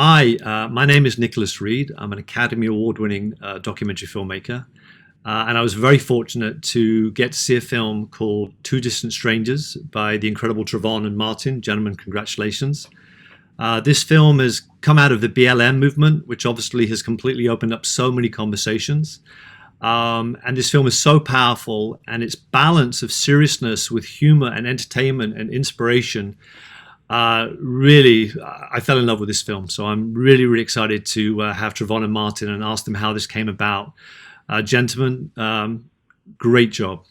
Hi, my name is Nicholas Reed. I'm an Academy Award-winning documentary filmmaker, and I was very fortunate to get to see a film called Two Distant Strangers by the incredible Travon and Martin. Gentlemen, congratulations. This film has come out of the BLM movement, which obviously has completely opened up so many conversations. And this film is so powerful, and its balance of seriousness with humor and entertainment and inspiration really, I fell in love with this film. So I'm really, really excited to have Travon and Martin and ask them how this came about. Gentlemen, great job.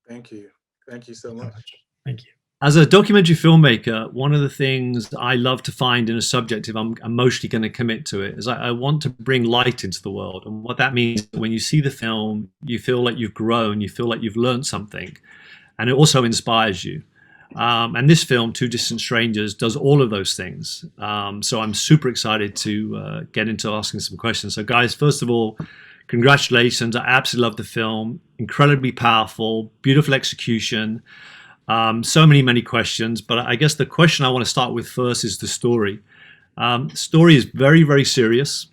Thank you. Thank you so So much. much. Thank you. As a documentary filmmaker, one of the things I love to find in a subject, if I'm emotionally going to commit to it, is I want to bring light into the world. And what that means, when you see the film, you feel like you've grown, you feel like you've learned something, and it also inspires you. And this film, Two Distant Strangers, does all of those things. So I'm super excited to get into asking some questions. So, guys, first of all, congratulations. I absolutely love the film. Incredibly powerful, beautiful execution. So many questions. But I guess the question I want to start with first is the story. The story is very, very serious.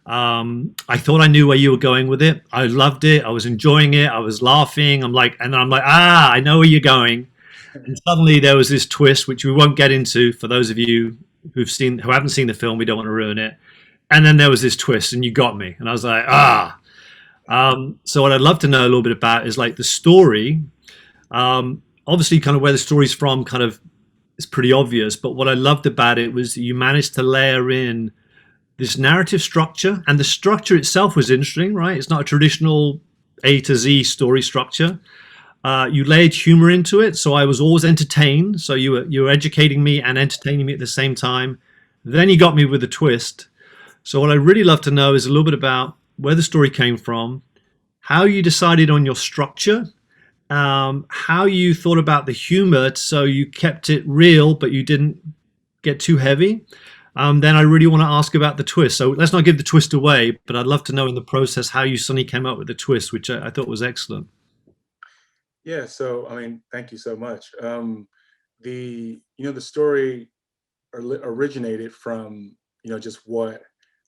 I thought I knew where you were going with it. I loved it. I was enjoying it. I was laughing. And then I'm like, I know where you're going. And suddenly there was this twist, which we won't get into for those of you who haven't seen the film. We don't want to ruin it. And then there was this twist, and you got me. And I was like, ah. So what I'd love to know a little bit about is like the story. Obviously, kind of where the story's from, kind of is pretty obvious. But what I loved about it was that you managed to layer in this narrative structure, and the structure itself was interesting, right? It's not a traditional A to Z story structure. You layered humor into it, so I was always entertained. So you were educating me and entertaining me at the same time. Then you got me with a twist. So what I really love to know is a little bit about where the story came from, how you decided on your structure, how you thought about the humor, so you kept it real, but you didn't get too heavy. Then I really want to ask about the twist. So let's not give the twist away, but I'd love to know in the process how you suddenly came up with the twist, which I thought was excellent. Yeah, so I mean, thank you so much. The story originated from just what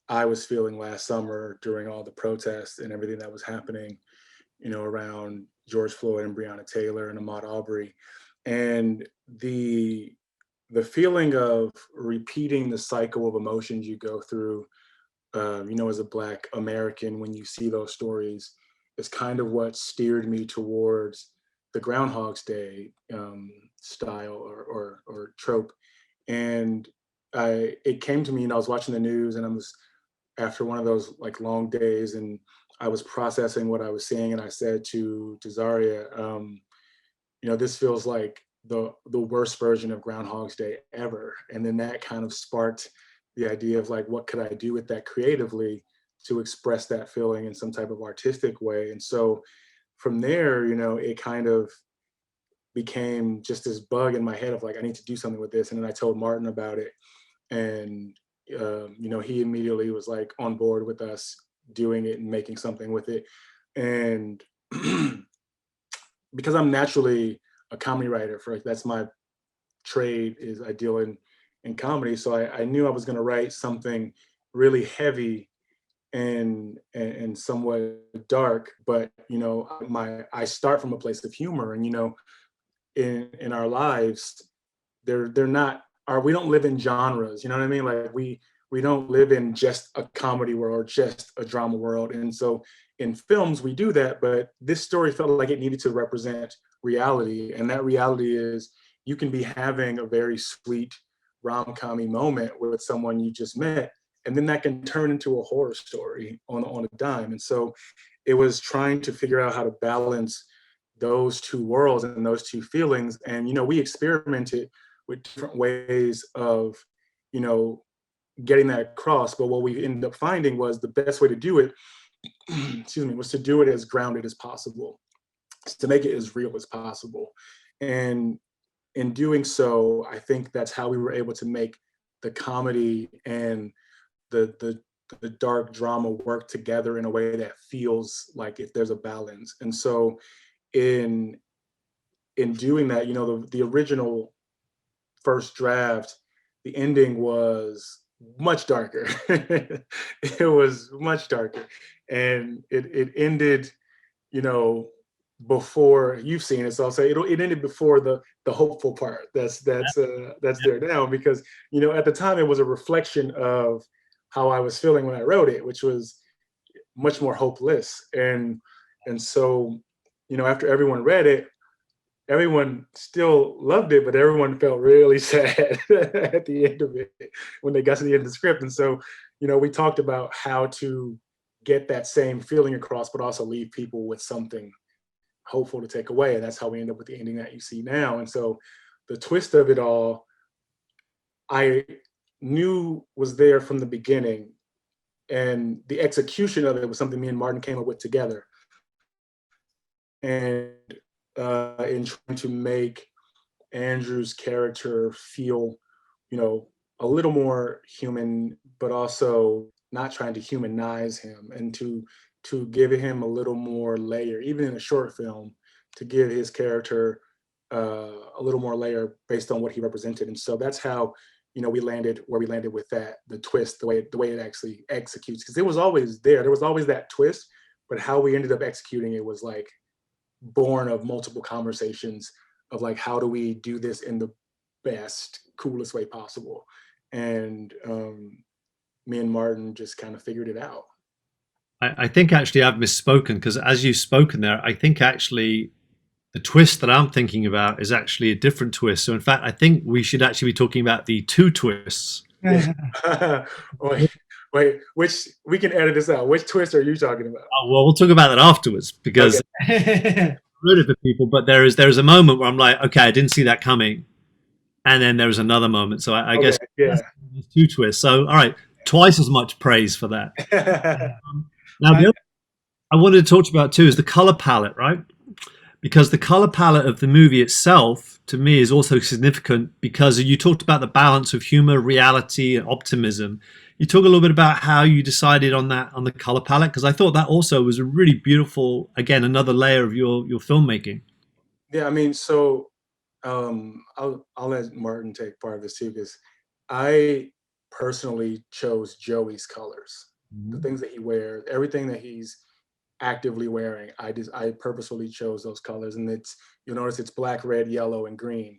I was feeling last summer during all the protests and everything that was happening, around George Floyd and Breonna Taylor and Ahmaud Arbery, and the feeling of repeating the cycle of emotions you go through, as a Black American when you see those stories, is kind of what steered me towards the Groundhog's Day style or trope. And it came to me, and I was watching the news, and I was after one of those like long days, and I was processing what I was seeing, and I said to Zaria, this feels like the worst version of Groundhog's Day ever. And then that kind of sparked the idea of like, what could I do with that creatively to express that feeling in some type of artistic way? And so from there, it kind of became just this bug in my head of like, I need to do something with this. And then I told Martin about it, and he immediately was like on board with us doing it and making something with it. And because I'm naturally a comedy writer, that's my trade, is I deal in comedy. So I knew I was going to write something really heavy and somewhat dark, but I start from a place of humor, and in our lives, they're not are we don't live in genres, you know what I mean? Like we don't live in just a comedy world or just a drama world. And so in films we do that, but this story felt like it needed to represent reality. And that reality is, you can be having a very sweet rom-commy moment with someone you just met, and then that can turn into a horror story on a dime. And so it was trying to figure out how to balance those two worlds and those two feelings. And we experimented with different ways of you know getting that across, but what we ended up finding was the best way to do it excuse me, was to do it as grounded as possible, to make it as real as possible. And in doing so, I think that's how we were able to make the comedy and the the dark drama work together in a way that feels like if there's a balance. And so in doing that, the original first draft, the ending was much darker. It was much darker, and it ended, you know, before you've seen it. So I'll say it ended before the hopeful part. That's there now, because at the time it was a reflection of how I was feeling when I wrote it, which was much more hopeless. And so after everyone read it, everyone still loved it, but everyone felt really sad at the end of it when they got to the end of the script. And so, we talked about how to get that same feeling across, but also leave people with something hopeful to take away. And that's how we end up with the ending that you see now. And so the twist of it all, I knew was there from the beginning. And the execution of it was something me and Martin came up with together. And in trying to make Andrew's character feel, a little more human, but also not trying to humanize him, and to give him a little more layer, even in a short film, to give his character a little more layer based on what he represented. And so that's how we landed where we landed with that, the twist, the way it actually executes, because it was always there. There was always that twist, but how we ended up executing it was like born of multiple conversations of like, how do we do this in the best, coolest way possible? And me and Martin just kind of figured it out. I think actually I've misspoken, because as you've spoken there, I think actually the twist that I'm thinking about is actually a different twist. So in fact, I think we should actually be talking about the two twists. wait, wait, which, we can edit this out. Which twist are you talking about? Oh, well, we'll talk about that afterwards, because Okay. ruin it for people. But there's a moment where I'm like, okay, I didn't see that coming, and then there's another moment. So I Okay, guess yeah. there's two twists. So all right, twice as much praise for that. Now the other I wanted to talk about too is the color palette, right? Because the color palette of the movie itself, to me, is also significant, because you talked about the balance of humor, reality, and optimism. You talk a little bit about how you decided on that, on the color palette, because I thought that also was a really beautiful, again, another layer of your filmmaking. Yeah, I mean, so I'll let Martin take part of this too, because I personally chose Joey's colors, the Mhm. things that he wears, everything that he's actively wearing. I purposefully chose those colors, and you'll notice it's black, red, yellow, and green,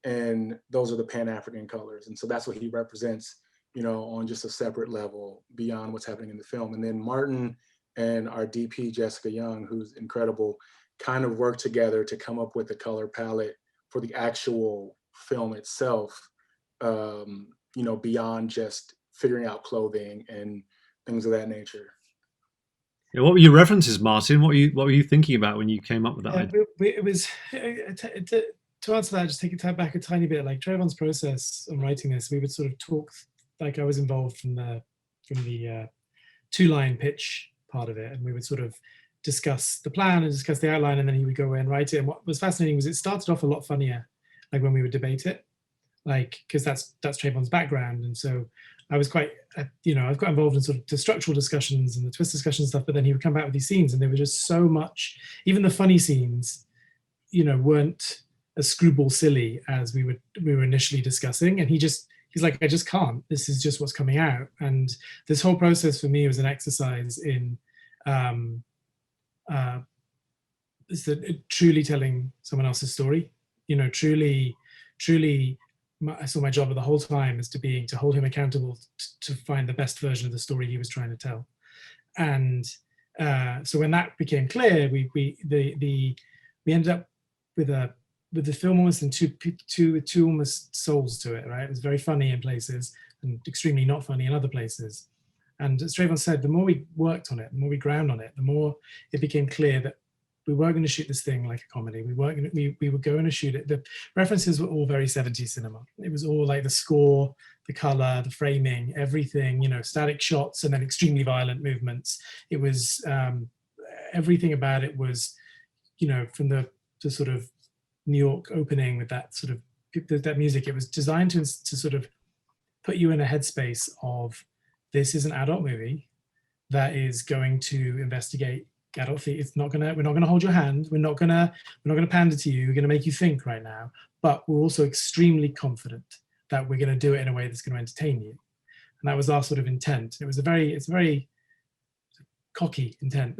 and those are the Pan African colors, and so that's what he represents, on just a separate level beyond what's happening in the film. And then Martin and our DP Jessica Young, who's incredible, kind of worked together to come up with the color palette for the actual film itself, beyond just figuring out clothing and things of that nature. Yeah, what were your references, Martin? What were you thinking about when you came up with that Yeah, idea? it was to answer that. Just take it back a tiny bit. Like Travon's process on writing this, we would sort of talk. Like I was involved from the 2-line pitch part of it, and we would sort of discuss the plan and discuss the outline, and then he would go away and write it. And what was fascinating was it started off a lot funnier, like when we would debate it, like because that's Travon's background, and so I was quite, I was quite involved in sort of the structural discussions and the twist discussion stuff. But then he would come back with these scenes, and they were just so much. Even the funny scenes, weren't as screwball silly as we were initially discussing. And he's like, I just can't. This is just what's coming out. And this whole process for me was an exercise in uh, is that truly telling someone else's story. Truly. I saw my job the whole time as to hold him accountable to find the best version of the story he was trying to tell. And so when that became clear, we ended up with the film almost in two almost souls to it, right? It was very funny in places and extremely not funny in other places. And as Travon said, the more we worked on it, the more we ground on it, the more it became clear that we weren't going to shoot this thing like a comedy. We were going to shoot it. The references were all very 70s cinema. It was all like the score, the color, the framing, everything, static shots and then extremely violent movements. It was everything about it was, from the sort of New York opening with that sort of that music. It was designed to sort of put you in a headspace of this is an adult movie that is going to investigate adult themes. It's not gonna. We're not gonna hold your hand. We're not gonna pander to you. We're gonna make you think right now. But we're also extremely confident that we're gonna do it in a way that's gonna entertain you. and that was our sort of intent. It's a very cocky intent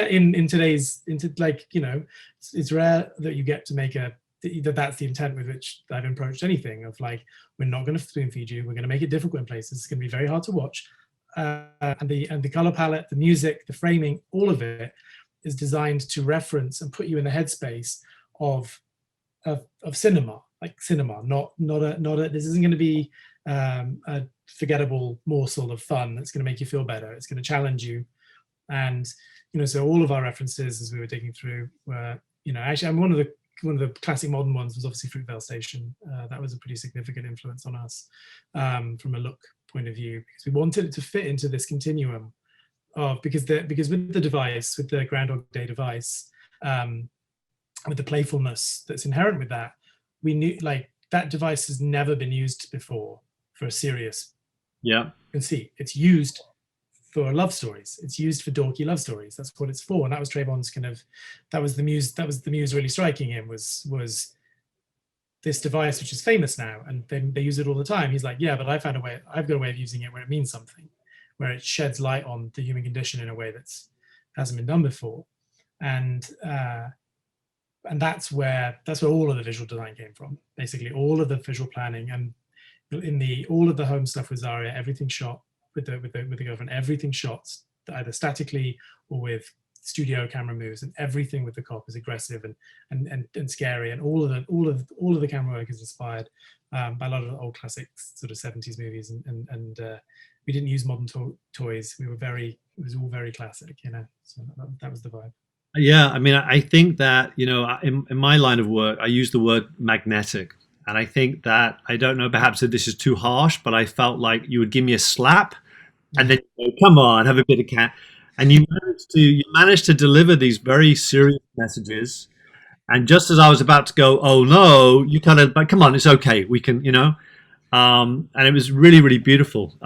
in today's, like, you know, it's rare that you get to make that's the intent with which I've approached anything, of like, we're not going to spoon feed you, we're going to make it difficult in places, it's going to be very hard to watch, and the color palette, the music, the framing, all of it is designed to reference and put you in the headspace of cinema, like cinema, not a this isn't going to be a forgettable morsel of fun that's going to make you feel better. It's going to challenge you. And, you know, so all of our references as we were digging through were, you know, actually, and one of the classic modern ones was obviously Fruitvale Station. That was a pretty significant influence on us from a look point of view, because we wanted it to fit into this continuum of, because with the device, with the Groundhog Day device, with the playfulness that's inherent with that, we knew, like, that device has never been used before for a serious conceit. It's used for love stories. It's used for dorky love stories. That's what it's for. And that was Travon's kind of, that was the muse really striking him, was this device, which is famous now, and they use it all the time. He's like, yeah, but I've got a way of using it where it means something, where it sheds light on the human condition in a way that's hasn't been done before. And that's where all of the visual design came from. Basically, all of the visual planning, and all of the home stuff with Zaria, everything shot with the girlfriend, everything shot either statically or with studio camera moves, and everything with the cop is aggressive and scary, and all of the camera work is inspired by a lot of the old classic sort of 70s movies, and we didn't use modern toys. It was all very classic, you know. So that was the vibe. Yeah, I mean, I think that, you know, in my line of work, I use the word magnetic. And I think that, I don't know, perhaps that this is too harsh, but I felt like you would give me a slap and then, you know, come on, have a bit of cat. And you managed to deliver these very serious messages. And just as I was about to go, oh no, you kind of, but come on, it's okay, we can, you know. And it was really, really beautiful.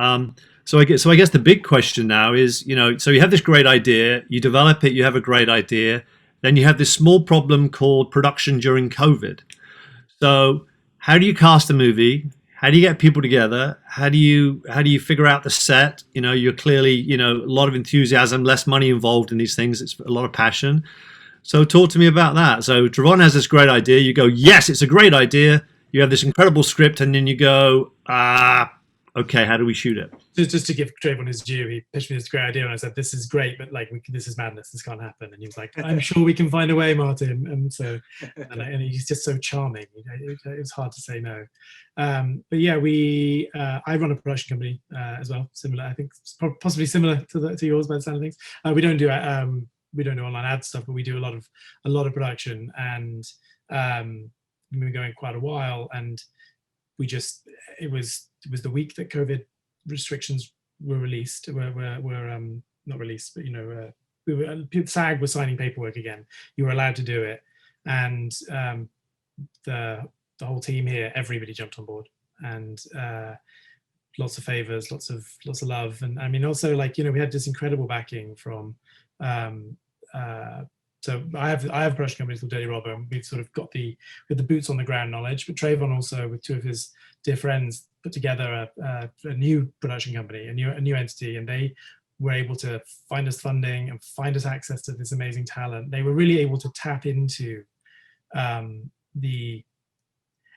So I guess the big question now is, you know, so you have this great idea, you develop it, you have a great idea, then you have this small problem called production during COVID. So how do you cast a movie? How do you get people together? How do you figure out the set? You know, you're clearly, you know, a lot of enthusiasm, less money involved in these things. It's a lot of passion. So talk to me about that. So Travon has this great idea. You go, yes, it's a great idea. You have this incredible script, and then you go, okay, how do we shoot it? Just to give Travon his due, he pitched me this great idea, and I said, "This is great, but like, this is madness. This can't happen." And he was like, "I'm sure we can find a way, Martin." And so, and he's just so charming. You know, it was hard to say no. But yeah, I run a production company as well, similar. I think possibly similar to yours by the sound of things. We don't do online ad stuff, but we do a lot of production, and we've been going quite a while, and it was the week that COVID restrictions were released, were not released, but, you know, SAG was signing paperwork again. You were allowed to do it, and the whole team here, everybody jumped on board, and lots of favors, lots of love, and I mean, also, like, you know, we had this incredible backing from. So I have a production company called Dirty Robber, and we've sort of got the boots on the ground knowledge. But Travon also, with two of his dear friends, put together a new production company, a new entity, and they were able to find us funding and find us access to this amazing talent. They were really able to tap into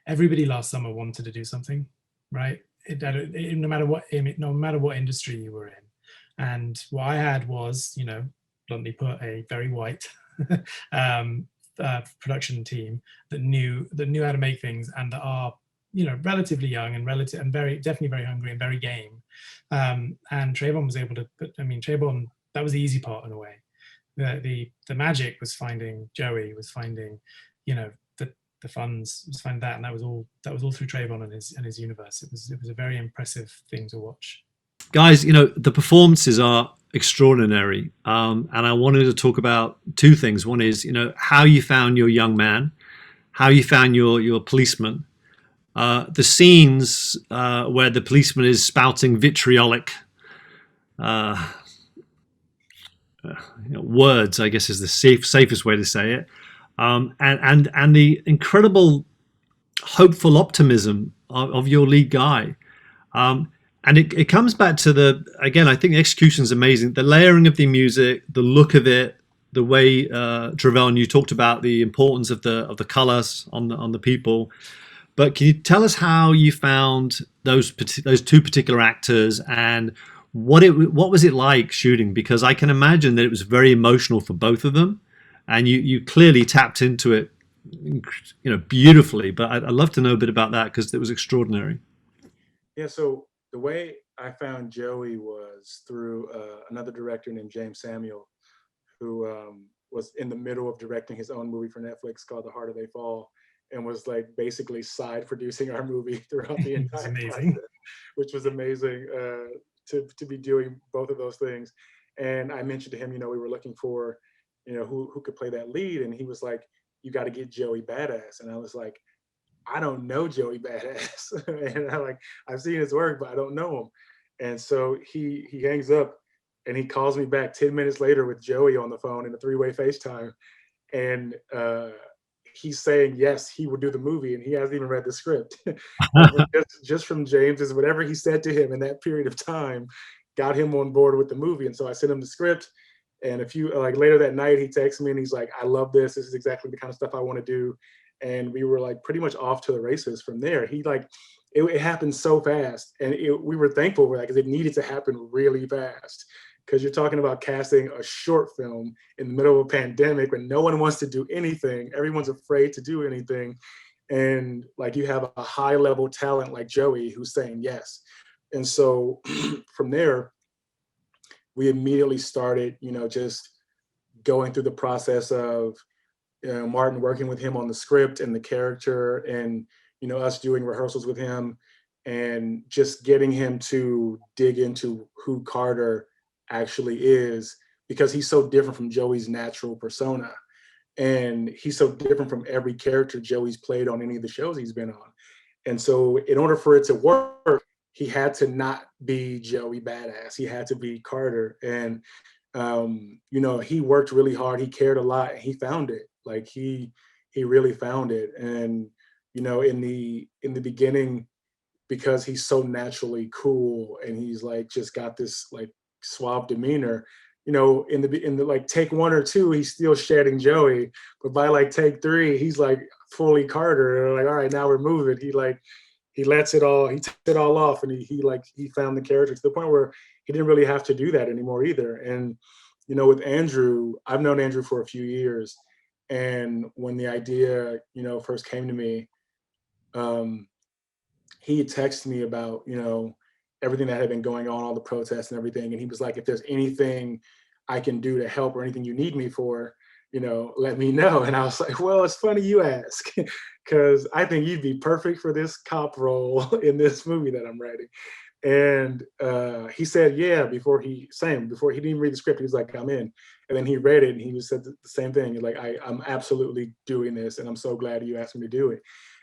everybody last summer wanted to do something, right? No matter what industry you were in, and what I had was, you know, bluntly put, a very white production team that knew how to make things, and that are, you know, relatively young and definitely very hungry and very game. And Travon was able to Travon, that was the easy part in a way. The magic was finding Joey, was finding, you know, the funds, was finding that, and that was all through Travon and his universe. It was a very impressive thing to watch. Guys, you know, the performances are extraordinary, and I wanted to talk about two things. One is, you know, how you found your young man, how you found your policeman. The scenes where the policeman is spouting vitriolic words, I guess, is the safest way to say it, and the incredible hopeful optimism of your lead guy. And it comes back to the, again, I think the execution is amazing. The layering of the music, the look of it, the way Travon, you talked about the importance of the colors on the people. But can you tell us how you found those two particular actors, and what was it like shooting? Because I can imagine that it was very emotional for both of them, and you clearly tapped into it, beautifully. But I'd love to know a bit about that because it was extraordinary. Yeah, so the way I found Joey was through another director named James Samuel, who was in the middle of directing his own movie for Netflix called The Harder They Fall, and was like basically side producing our movie throughout the It's entire amazing. process, which was amazing to be doing both of those things. And I mentioned to him, we were looking for, who could play that lead, and he was like, "You got to get Joey Badass," and I was like, I don't know Joey Badass. And I've seen his work, but I don't know him. And so he hangs up and he calls me back 10 minutes later with Joey on the phone in a three-way FaceTime. And he's saying, yes, he would do the movie. And he hasn't even read the script. just from James's, whatever he said to him in that period of time, got him on board with the movie. And so I sent him the script. And a few, like later that night, he texts me and he's like, I love this. This is exactly the kind of stuff I want to do. And we were like pretty much off to the races from there. It happened so fast, and we were thankful for that because it needed to happen really fast. Because you're talking about casting a short film in the middle of a pandemic when no one wants to do anything, everyone's afraid to do anything, and like you have a high level talent like Joey who's saying yes. And so from there, we immediately started, just going through the process of Martin working with him on the script and the character, and us doing rehearsals with him, and just getting him to dig into who Carter actually is, because he's so different from Joey's natural persona, and he's so different from every character Joey's played on any of the shows he's been on. And so in order for it to work, he had to not be Joey Badass. He had to be Carter. And he worked really hard. He cared a lot. And he found it. Like he really found it. And in the beginning, because he's so naturally cool and he's like just got this like suave demeanor, in the like take one or two, he's still shedding Joey, but by like take three, he's like fully Carter. And like, all right, now we're moving. He lets it all, he takes it all off, and he found the character to the point where he didn't really have to do that anymore either. And with Andrew, I've known Andrew for a few years, and when the idea first came to me, he had texted me about everything that had been going on, all the protests and everything, and he was like, if there's anything I can do to help or anything you need me for, let me know. And I was like, well, it's funny you ask, because I think you'd be perfect for this cop role in this movie that I'm writing. And he said, yeah, before he didn't even read the script, he was like, I'm in. And then he read it and he said the same thing. Like, I'm absolutely doing this, and I'm so glad you asked me to do it.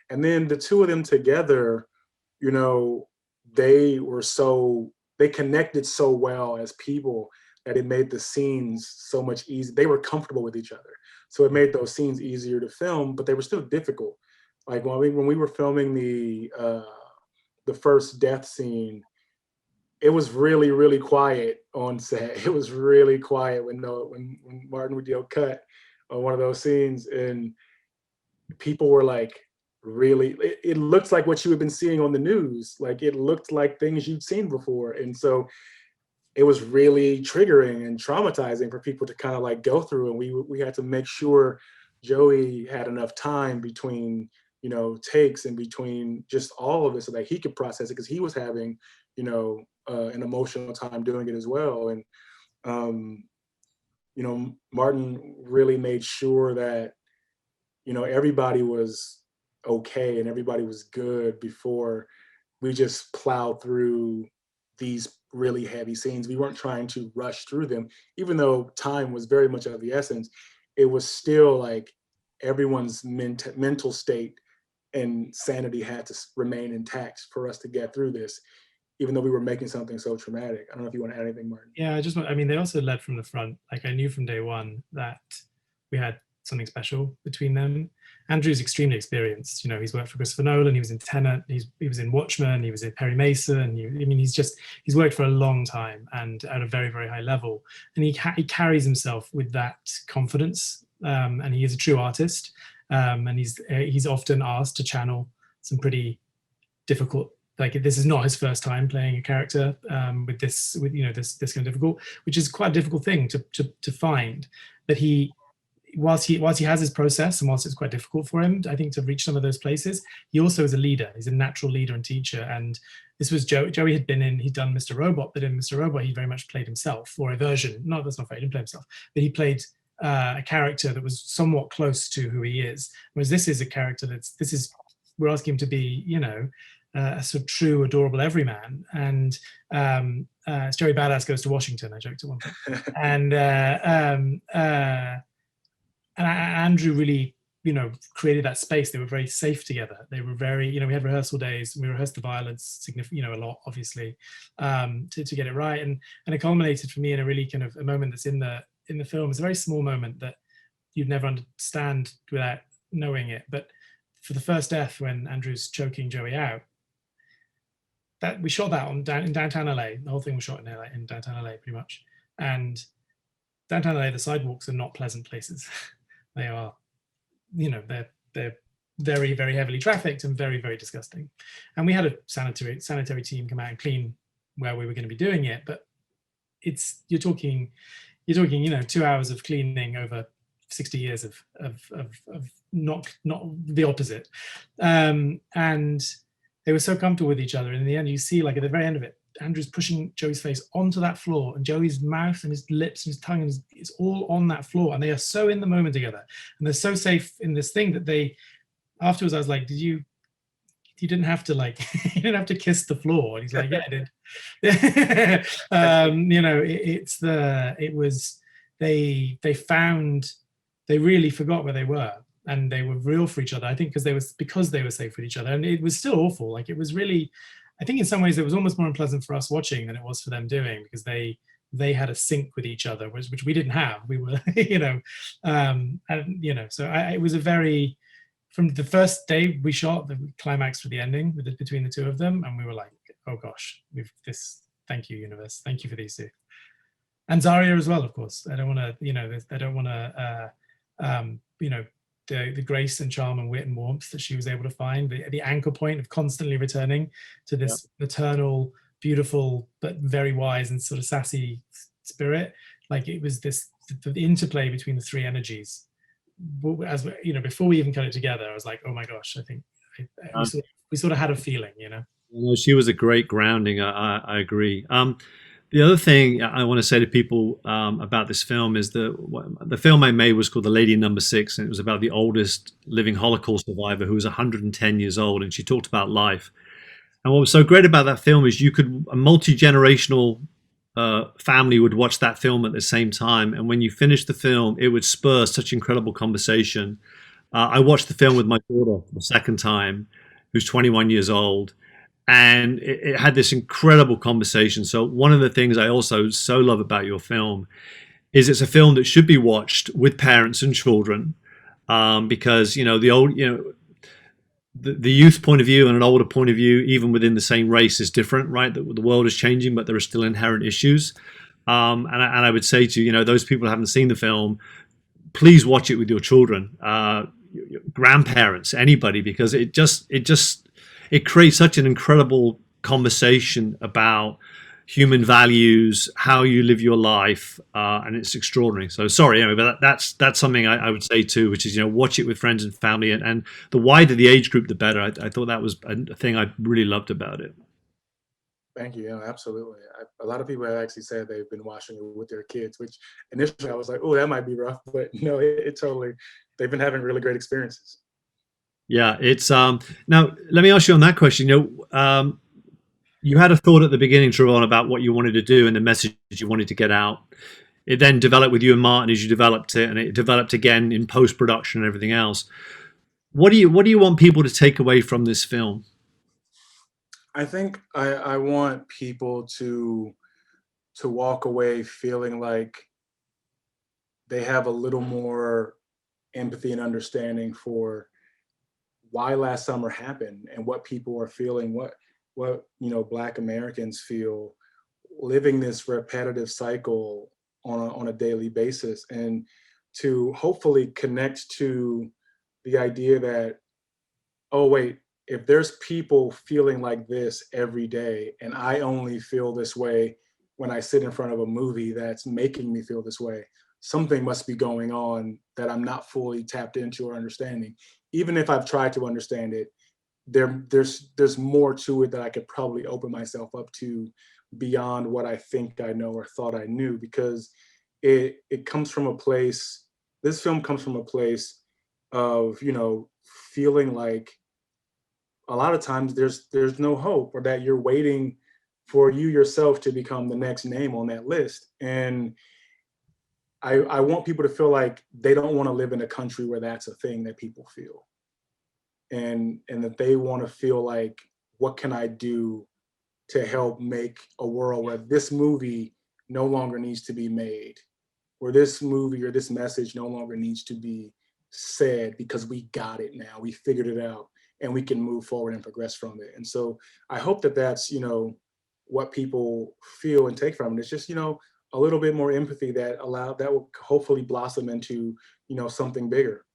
And then the two of them together, you know, they connected so well as people that it made the scenes so much easier. They were comfortable with each other. So it made those scenes easier to film, but they were still difficult. Like when we were filming the first death scene, it was really, really quiet on set. It was really quiet when Martin would cut on one of those scenes, and people were like, really, it looked like what you had been seeing on the news. Like it looked like things you'd seen before. And so it was really triggering and traumatizing for people to kind of like go through. And we had to make sure Joey had enough time between, takes and between just all of it so that he could process it, because he was having, an emotional time doing it as well. And, Martin really made sure that, everybody was okay and everybody was good before we just plowed through these really heavy scenes. We weren't trying to rush through them, even though time was very much of the essence. It was still like everyone's mental state and sanity had to remain intact for us to get through this, even though we were making something so traumatic. I don't know if you want to add anything, Martin. Yeah, I mean, they also led from the front. Like I knew from day one that we had something special between them. Andrew's extremely experienced. You know, he's worked for Christopher Nolan. He was in Tenet. He was in Watchmen. He was in Perry Mason. I mean, he's worked for a long time and at a very, very high level. And he carries himself with that confidence. And he is a true artist. And he's often asked to channel some pretty difficult. Like, this is not his first time playing a character with this kind of difficult, which is quite a difficult thing to find. But whilst he has his process, and whilst it's quite difficult for him, I think, to reach some of those places, he also is a leader. He's a natural leader and teacher. And this was Joey he'd done Mr. Robot, but in Mr. Robot he very much played himself, or a version. No, that's not fair. He didn't play himself, but he played a character that was somewhat close to who he is. Whereas this is a character we're asking him to be, a sort of true, adorable everyman. And Joey Badass Goes to Washington, I joked at one point. And Andrew really, created that space. They were very safe together. They were very, we had rehearsal days. We rehearsed the violence, a lot, obviously, to get it right. And it culminated for me in a really kind of a moment that's in the film. It's a very small moment that you'd never understand without knowing it. But for the first death, when Andrew's choking Joey out, that we shot that in downtown LA. The whole thing was shot in downtown LA, pretty much. And downtown LA, the sidewalks are not pleasant places. They are, they're very, very heavily trafficked and very, very disgusting. And we had a sanitary team come out and clean where we were going to be doing it. But you're talking 2 hours of cleaning over 60 years of not the opposite. And they were so comfortable with each other. And in the end, you see, like, at the very end of it, Andrew's pushing Joey's face onto that floor, and Joey's mouth and his lips and his tongue is all on that floor. And they are so in the moment together. And they're so safe in this thing that afterwards I was like, you didn't have to, like, you didn't have to kiss the floor. And he's like, yeah, I did. They really forgot where they were. And they were real for each other, I think, because they were safe with each other. And it was still awful. Like, it was really, I think in some ways it was almost more unpleasant for us watching than it was for them doing, because they had a sync with each other, which we didn't have. We were, so it was a very, from the first day we shot, the climax for the ending between the two of them, and we were like, oh gosh, thank you, universe, thank you for these two. And Zarya as well, of course. I don't want to, the grace and charm and wit and warmth that she was able to find, the anchor point of constantly returning to this maternal, beautiful, but very wise and sort of sassy spirit. Like, it was the interplay between the three energies. As before we even cut it together, I was like, oh my gosh, I think we sort of had a feeling, She was a great grounding. I agree. The other thing I want to say to people about this film is the film I made was called The Lady Number 6, and it was about the oldest living Holocaust survivor who was 110 years old, and she talked about life. And what was so great about that film is a multi-generational family would watch that film at the same time, and when you finished the film, it would spur such incredible conversation. I watched the film with my daughter the second time, who's 21 years old. And it had this incredible conversation. So one of the things I also so love about your film is it's a film that should be watched with parents and children, because the youth point of view and an older point of view, even within the same race, is different, right? The world is changing, but there are still inherent issues. And I would say to those people who haven't seen the film, please watch it with your children, grandparents, anybody, because it creates such an incredible conversation about human values, how you live your life, and it's extraordinary. So sorry, but that's something I would say too, which is watch it with friends and family, and the wider the age group, the better. I thought that was a thing I really loved about it. Thank you. Yeah, absolutely. A lot of people have actually said they've been watching it with their kids, which initially I was like, oh, that might be rough, but no, it totally. They've been having really great experiences. Yeah, it's now let me ask you on that question. You had a thought at the beginning, Travon, about what you wanted to do and the message you wanted to get out. It then developed with you and Martin as you developed it, and it developed again in post-production and everything else. What do you want people to take away from this film? I think I want people to walk away feeling like they have a little more empathy and understanding for why last summer happened and what people are feeling, what Black Americans feel living this repetitive cycle on a daily basis, and to hopefully connect to the idea that, oh wait, if there's people feeling like this every day and I only feel this way when I sit in front of a movie that's making me feel this way, something must be going on that I'm not fully tapped into or understanding. Even if I've tried to understand it, there's more to it that I could probably open myself up to beyond what I think I know or thought I knew, because it comes from a place, this film comes from a place of, feeling like a lot of times there's no hope, or that you're waiting for you yourself to become the next name on that list. And I want people to feel like they don't want to live in a country where that's a thing that people feel. And that they want to feel like, what can I do to help make a world where this movie no longer needs to be made, where this movie or this message no longer needs to be said, because we got it now, we figured it out, and we can move forward and progress from it. And so I hope that that's, what people feel and take from it. It's just, a little bit more empathy that will hopefully blossom into, something bigger.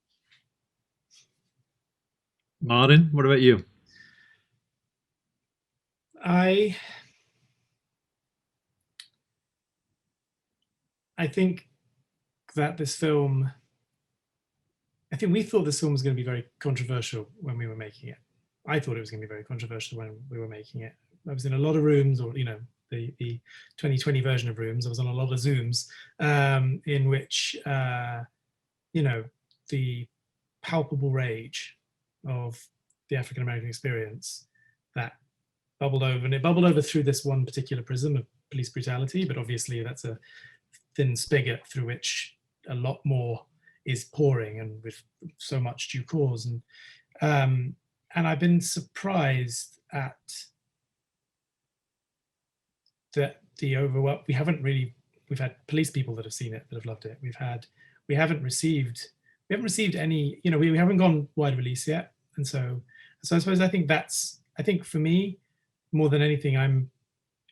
Martin, what about you? I think that this film, I think we thought this film was going to be very controversial when we were making it. I thought it was going to be very controversial when we were making it. I was in a lot of rooms, or the 2020 version of rooms. I was on a lot of Zooms in which the palpable rage of the African American experience that bubbled over, and it bubbled over through this one particular prism of police brutality. But obviously, that's a thin spigot through which a lot more is pouring, and with so much due cause. And I've been surprised at the overwhelm. We haven't really. We've had police people that have seen it, that have loved it. We haven't received any. We haven't gone wide release yet, and so I suppose I think for me, more than anything, I'm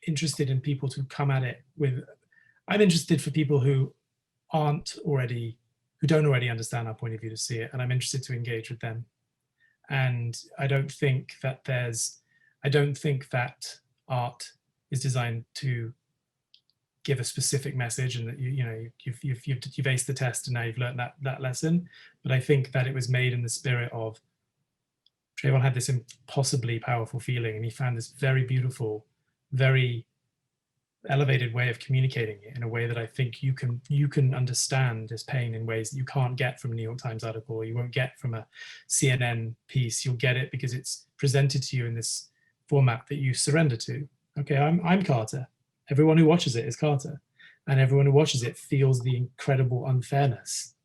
interested in people to come at it with. I'm interested for people who don't already understand our point of view to see it, and I'm interested to engage with them. And I don't think that art is designed to give a specific message, and that you've aced the test and now you've learned that lesson. But I think that it was made in the spirit of, Travon had this impossibly powerful feeling, and he found this very beautiful, very elevated way of communicating it in a way that I think you can understand his pain in ways that you can't get from a New York Times article, or you won't get from a CNN piece. You'll get it because it's presented to you in this format that you surrender to. Okay, I'm Carter. Everyone who watches it is Carter, and everyone who watches it feels the incredible unfairness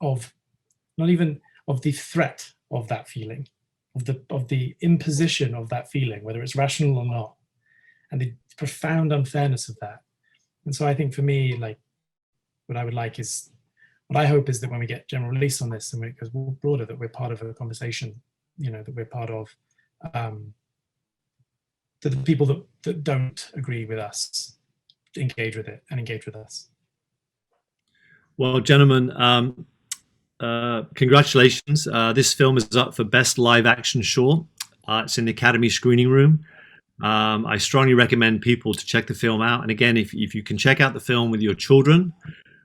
of, not even of the threat of that feeling, of the imposition of that feeling, whether it's rational or not, and the profound unfairness of that. And so I think for me, like, what I hope is that when we get general release on this and when it goes broader, that we're part of a conversation, that we're part of, that the people that don't agree with us engage with it and engage with us. Well, gentlemen, congratulations. This film is up for Best Live Action Short. It's in the Academy Screening Room. I strongly recommend people to check the film out. And again, if you can check out the film with your children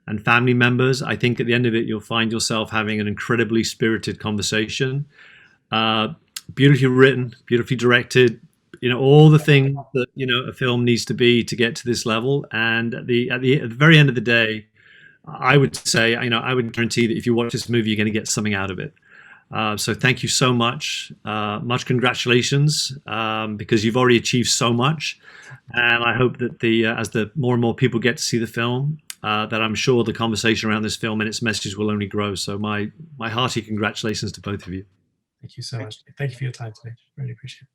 and family members, I think at the end of it, you'll find yourself having an incredibly spirited conversation. Beautifully written, beautifully directed, all the things that, a film needs to be to get to this level. And at the very end of the day, I would say, I would guarantee that if you watch this movie, you're going to get something out of it. So thank you so much. Much congratulations, because you've already achieved so much. And I hope that as the more and more people get to see the film, that I'm sure the conversation around this film and its message will only grow. So my hearty congratulations to both of you. Thank you so much. Thank you for your time today. Really appreciate it.